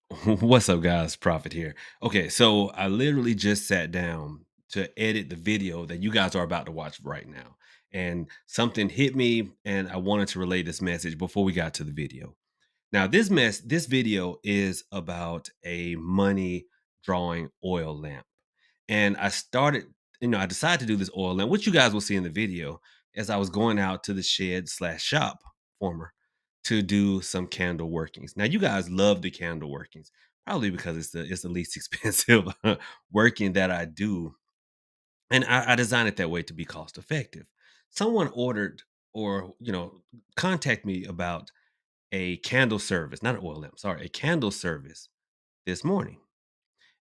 What's up, guys? Prophet here. Okay, so I literally just sat down to edit the video that you guys are about to watch right now. And something hit me, and I wanted to relay this message before we got to the video. Now, this video is about a money drawing oil lamp. And I decided to do this oil lamp, which you guys will see in the video, as I was going out to the shed slash shop former to do some candle workings. Now, you guys love the candle workings, probably because it's the least expensive working that I do. And I designed it that way to be cost effective. Someone ordered or contact me about a candle service, not an oil lamp, sorry, a candle service this morning.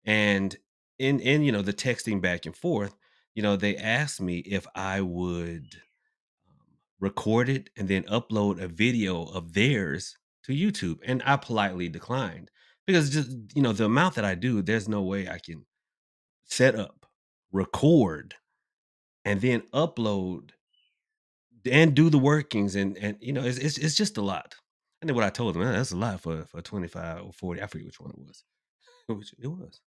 And in the texting back and forth, they asked me if I would record it and then upload a video of theirs to YouTube. And I politely declined because just, the amount that I do, there's no way I can set up, record, and then upload and do the workings. And it's just a lot. And then what I told them, that's a lot for 25 or 40. I forget which one it was. Which it was.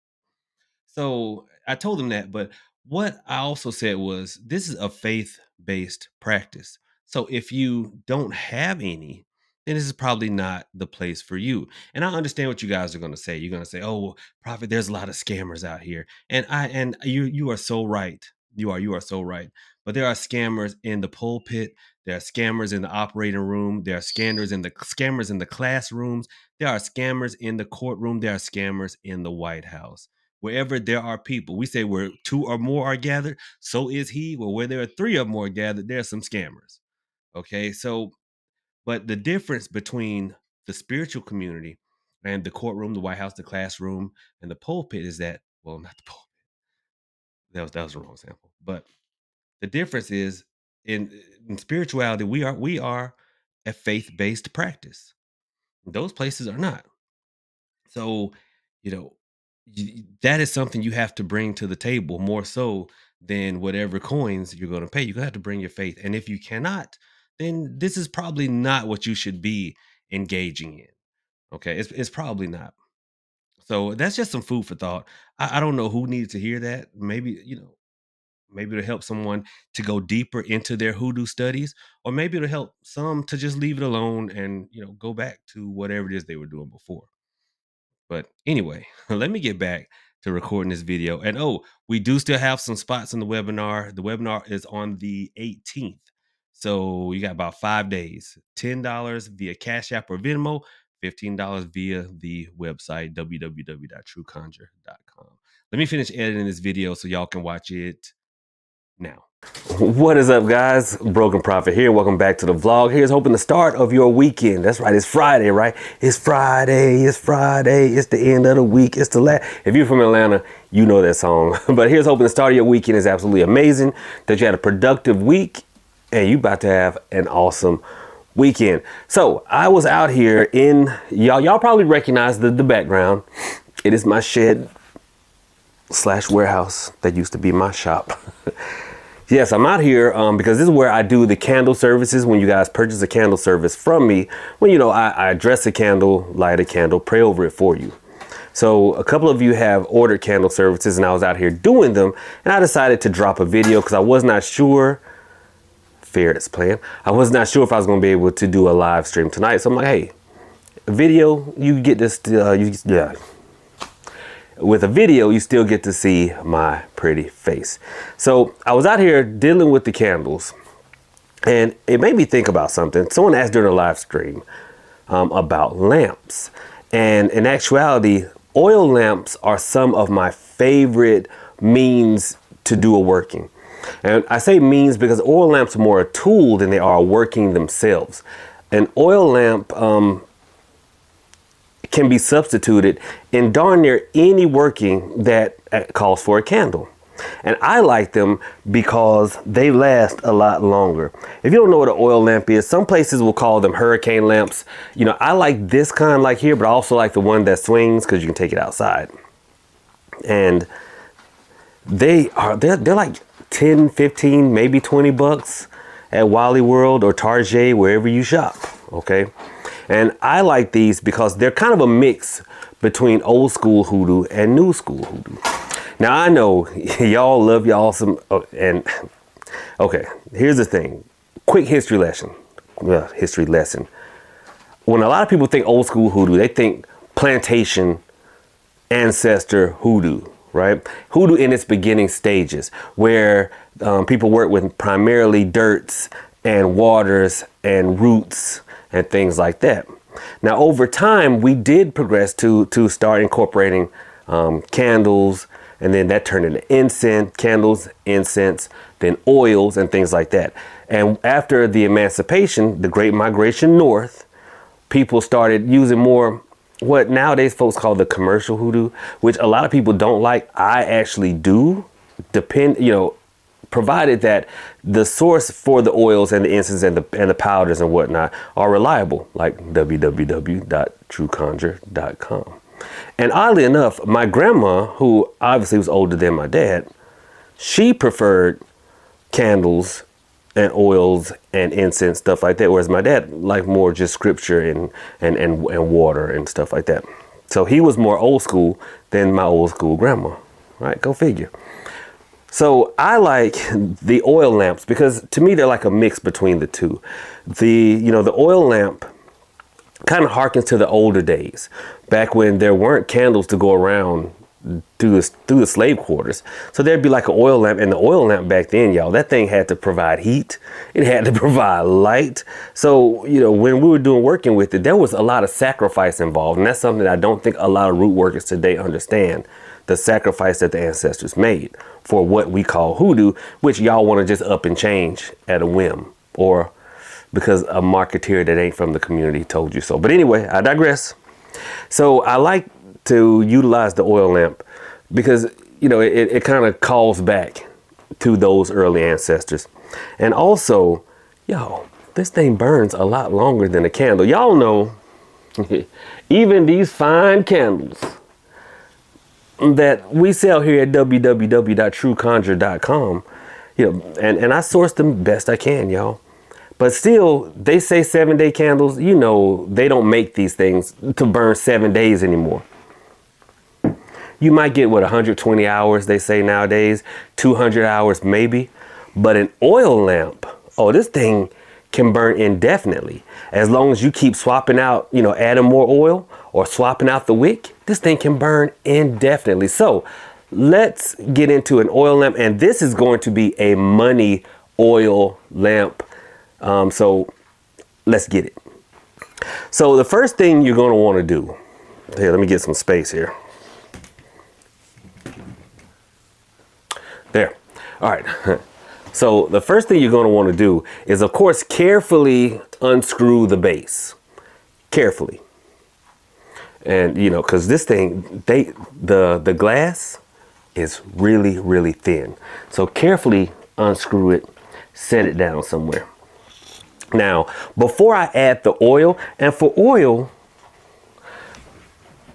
So I told him that, but what I also said was this is a faith-based practice. So if you don't have any, then this is probably not the place for you. And I understand what you guys are going to say. You're going to say, "Oh, well, Prophet, there's a lot of scammers out here." And you are so right. You are so right. But there are scammers in the pulpit. There are scammers in the operating room. There are scammers in the classrooms. There are scammers in the courtroom. There are scammers in the White House. Wherever there are people, we say where two or more are gathered, so is he. Well, where there are three or more gathered, there are some scammers. Okay. So, but the difference between the spiritual community and the courtroom, the White House, the classroom, and the pulpit is that, well, not the pulpit. That was the wrong example. But the difference is in, in spirituality, we are a faith-based practice. Those places are not. So, you know, that is something you have to bring to the table more so than whatever coins you're going to pay. You're going to have to bring your faith. And if you cannot, then this is probably not what you should be engaging in. Okay. It's probably not. So that's just some food for thought. I don't know who needs to hear that. Maybe it'll help someone to go deeper into their hoodoo studies, or maybe it'll help some to just leave it alone and, go back to whatever it is they were doing before. But anyway, let me get back to recording this video. And we do still have some spots in the webinar. The webinar is on the 18th. So you got about 5 days. $10 via Cash App or Venmo, $15 via the website www.trueconjure.com. Let me finish editing this video so y'all can watch it now. What is up, guys? Broken Prophet here. Welcome back to the vlog. Here's hoping the start of your weekend. That's right. It's Friday, right? It's Friday. It's Friday. It's the end of the week. It's the last. If you're from Atlanta, you know that song. But here's hoping the start of your weekend is absolutely amazing, that you had a productive week, and you about to have an awesome weekend. So I was out here in, y'all probably recognize the background. It is my shed slash warehouse that used to be my shop. Yes, I'm out here because this is where I do the candle services. When you guys purchase a candle service from me, when I address a candle, light a candle, pray over it for you. So a couple of you have ordered candle services, and I was out here doing them, and I decided to drop a video because I was not sure. Ferret's playing. I was not sure if I was going to be able to do a live stream tonight. So I'm like, hey, a video, you get this. With a video, you still get to see my pretty face. So I was out here dealing with the candles, and it made me think about something. Someone asked during a live stream about lamps. And in actuality, oil lamps are some of my favorite means to do a working. And I say means because oil lamps are more a tool than they are working themselves. An oil lamp can be substituted in darn near any working that calls for a candle. And I like them because they last a lot longer. If you don't know what an oil lamp is, some places will call them hurricane lamps. I like this kind like here, but I also like the one that swings because you can take it outside. And they're like 10, 15, maybe 20 bucks at Wally World or Target, wherever you shop. Okay. And I like these because they're kind of a mix between old school hoodoo and new school hoodoo. Now I know y'all love y'all some, and okay, here's the thing. Quick history lesson. Well, history lesson. When a lot of people think old school hoodoo, they think plantation ancestor hoodoo, right? Hoodoo in its beginning stages, where people work with primarily dirts and waters and roots and things like that. Now, over time, we did progress to start incorporating candles, and then that turned into incense, candles, incense, then oils and things like that. And after the emancipation, the Great Migration North, people started using more what nowadays folks call the commercial hoodoo, which a lot of people don't like. I actually do, provided that the source for the oils and the incense and the powders and whatnot are reliable, like www.trueconjure.com. And oddly enough, my grandma, who obviously was older than my dad, she preferred candles and oils and incense, stuff like that, whereas my dad liked more just scripture and water and stuff like that. So he was more old school than my old school grandma, right? Go figure. So I like the oil lamps because to me they're like a mix between the two. The oil lamp kind of harkens to the older days, back when there weren't candles to go around through the slave quarters. So there'd be like an oil lamp, and the oil lamp back then, y'all, that thing had to provide heat. It had to provide light. So, when we were working with it, there was a lot of sacrifice involved. And that's something that I don't think a lot of root workers today understand, the sacrifice that the ancestors made for what we call hoodoo, which y'all want to just up and change at a whim, or because a marketeer that ain't from the community told you so. But anyway, I digress. So I like to utilize the oil lamp because, it kind of calls back to those early ancestors. And also, this thing burns a lot longer than a candle. Y'all know, even these fine candles that we sell here at www.trueconjure.com, and I source them best I can, y'all. But still, they say 7-day candles, they don't make these things to burn 7 days anymore. You might get, 120 hours, they say nowadays, 200 hours maybe. But an oil lamp, this thing can burn indefinitely. As long as you keep swapping out, adding more oil or swapping out the wick, this thing can burn indefinitely. So let's get into an oil lamp. And this is going to be a money oil lamp. So let's get it. So the first thing you're going to want to do, here, let me get some space here. There. All right. So the first thing you're going to want to do is, of course, carefully unscrew the base. Carefully. And, because this thing, the glass is really, really thin. So carefully unscrew it, set it down somewhere. Now, before I add the oil, and for oil,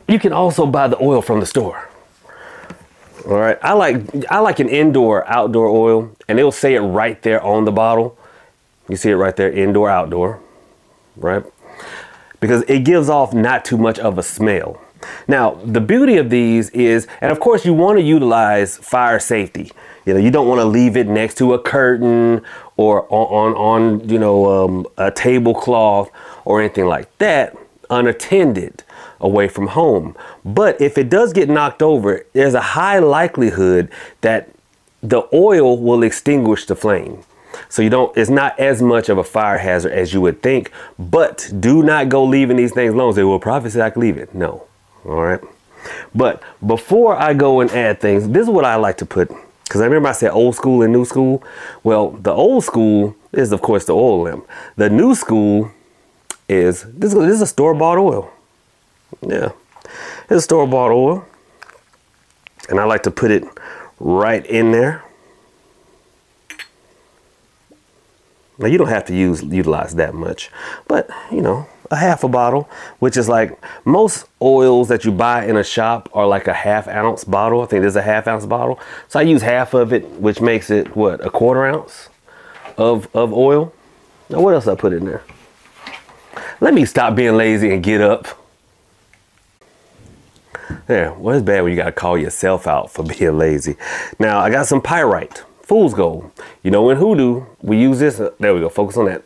you can also buy the oil from the store. All right, I like an indoor outdoor oil, and it'll say it right there on the bottle. You see it right there, indoor outdoor, right? Because it gives off not too much of a smell. Now, the beauty of these is, and of course you want to utilize fire safety. You don't want to leave it next to a curtain or on a tablecloth or anything like that unattended away from home. But if it does get knocked over, there's a high likelihood that the oil will extinguish the flame. So it's not as much of a fire hazard as you would think, but do not go leaving these things alone. Say, well, Prophet said I can leave it. No. All right. But before I go and add things, this is what I like to put. Because I remember I said old school and new school. Well, the old school is, of course, the oil lamp. The new school is, this is a store-bought oil. Yeah, it's a store-bought oil. And I like to put it right in there. Now, you don't have to utilize that much. But, a half a bottle, which is like most oils that you buy in a shop are like a ½ ounce bottle. I think there's a ½ ounce bottle. So I use half of it, which makes it what, a ¼ ounce of oil. Now what else I put in there? Let me stop being lazy and get up. Yeah, well, it's bad when you gotta call yourself out for being lazy. Now, I got some pyrite, fool's gold. You know, in Hoodoo, we use this, there we go, focus on that.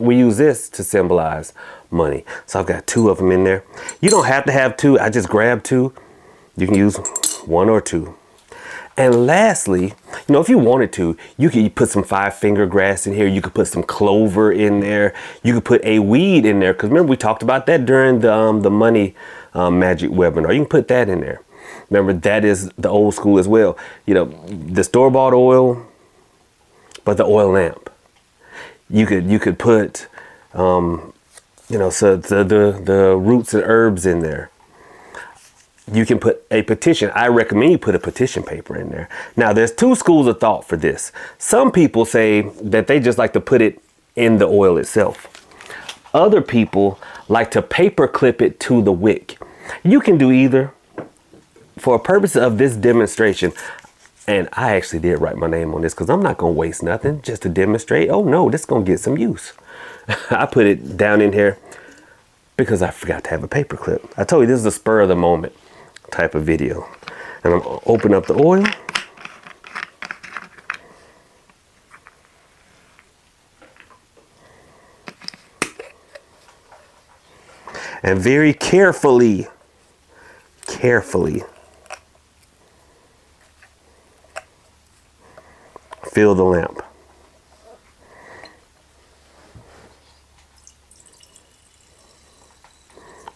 We use this to symbolize money. So I've got 2 of them in there. You don't have to have 2, I just grabbed 2. You can use 1 or 2. And lastly, you know, if you wanted to, you could put some 5-finger grass in here. You could put some clover in there. You could put a weed in there. Because remember, we talked about that during the money magic webinar. You can put that in there. Remember, that is the old school as well. You know, the store-bought oil, but the oil lamp. You could put, you know, so the roots and herbs in there. You can put a petition. I recommend you put a petition paper in there. Now, there's 2 schools of thought for this. Some people say that they just like to put it in the oil itself. Other people like to paper clip it to the wick. You can do either. For a purpose of this demonstration, and I actually did write my name on this because I'm not going to waste nothing just to demonstrate. Oh no, this is going to get some use. I put it down in here because I forgot to have a paper clip. I told you this is a spur of the moment type of video. And I'm going to open up the oil. And very carefully fill the lamp.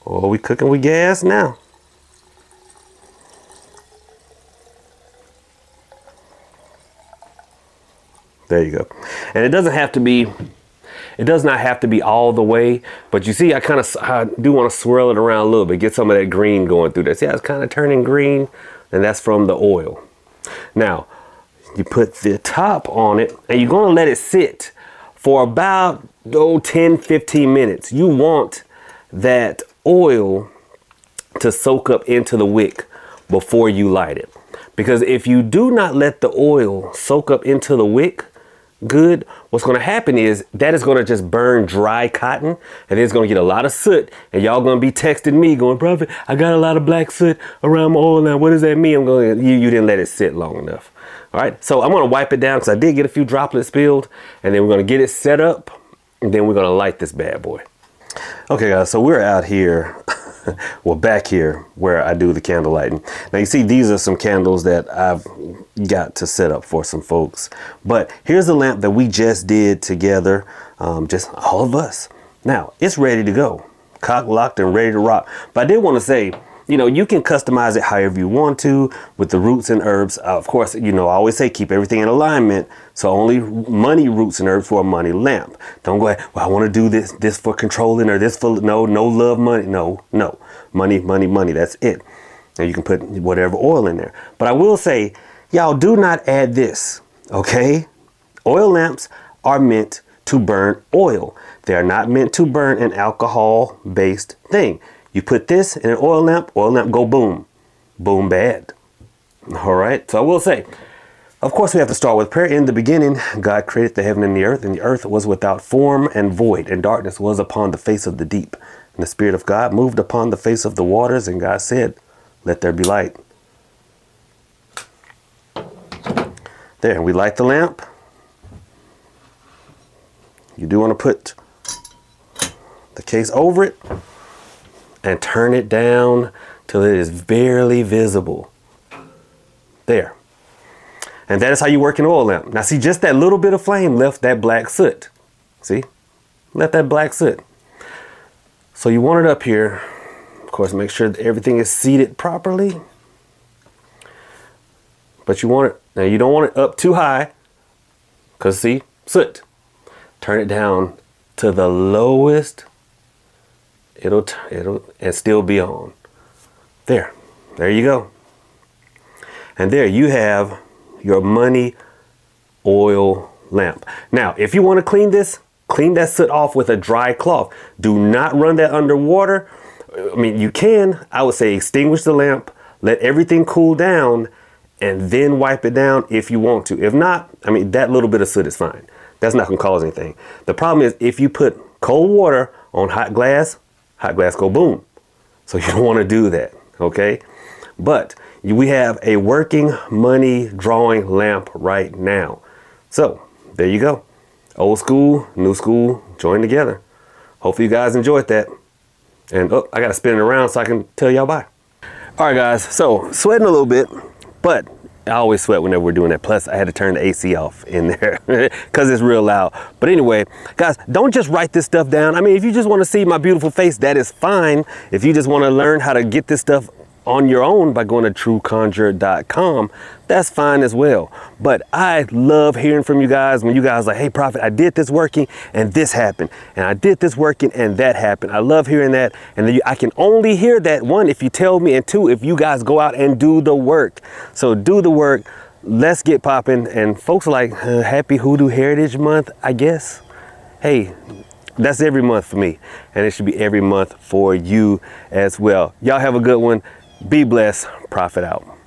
Oh, we cooking with gas now. There you go. And it doesn't have to be, it does not have to be all the way, but you see, I do want to swirl it around a little bit, get some of that green going through there. See how it's kind of turning green? And that's from the oil. Now, you put the top on it and you're going to let it sit for about 10-15 minutes. You want that oil to soak up into the wick before you light it. Because if you do not let the oil soak up into the wick good, what's going to happen is that is going to just burn dry cotton, and it's going to get a lot of soot, and y'all going to be texting me going, Prophet, I got a lot of black soot around my oil now. What does that mean? I'm going, you didn't let it sit long enough. All right, so I'm going to wipe it down because I did get a few droplets spilled, and then we're going to get it set up, and then we're going to light this bad boy. Okay, guys, so we're out here. Well, back here where I do the candle lighting. Now you see these are some candles that I've got to set up for some folks. But here's the lamp that we just did together, just all of us. Now it's ready to go, cock locked and ready to rock. But I did want to say, you know, you can customize it however you want to with the roots and herbs. Of course, you know, I always say keep everything in alignment. So only money roots and herbs for a money lamp. Don't go ahead, well, I want to do this for controlling or this for, no love money. No, money. That's it. And you can put whatever oil in there. But I will say, y'all do not add this, okay? Oil lamps are meant to burn oil. They are not meant to burn an alcohol-based thing. You put this in an oil lamp go boom. Boom bad. All right, so I will say, of course we have to start with prayer. In the beginning, God created the heaven and the earth was without form and void, and darkness was upon the face of the deep. And the Spirit of God moved upon the face of the waters, and God said, let there be light. There, we light the lamp. You do want to put the case over it and turn it down till it is barely visible. There. And that is how you work an oil lamp. Now see, just that little bit of flame left that black soot. See? Left that black soot. So you want it up here. Of course, make sure that everything is seated properly. But you want it, now you don't want it up too high, because see, soot. Turn it down to the lowest. It'll and still be on. There you go. And there you have your money oil lamp. Now, if you want to clean this, clean that soot off with a dry cloth. Do not run that under water. I mean, you can, I would say extinguish the lamp, let everything cool down, and then wipe it down if you want to. If not, I mean, that little bit of soot is fine. That's not going to cause anything. The problem is if you put cold water on hot glass go boom. So you don't want to do that, okay? but we have a working money drawing lamp right now. So there you go. Old school, new school, join together. Hopefully you guys enjoyed that. And oh, I gotta spin it around so I can tell y'all bye. All right, guys, so sweating a little bit, but I always sweat whenever we're doing that. Plus, I had to turn the AC off in there because it's real loud. But anyway, guys, don't just write this stuff down. I mean, if you just want to see my beautiful face, that is fine. If you just want to learn how to get this stuff on your own by going to trueconjurer.com, that's fine as well. But I love hearing from you guys when you guys are like, hey, Prophet, I did this working and this happened. And I did this working and that happened. I love hearing that. And I can only hear that, one, if you tell me, and two, if you guys go out and do the work. So do the work. Let's get popping. And folks are like, happy Hoodoo Heritage Month, I guess. Hey, that's every month for me. And it should be every month for you as well. Y'all have a good one. Be blessed. Prophet out.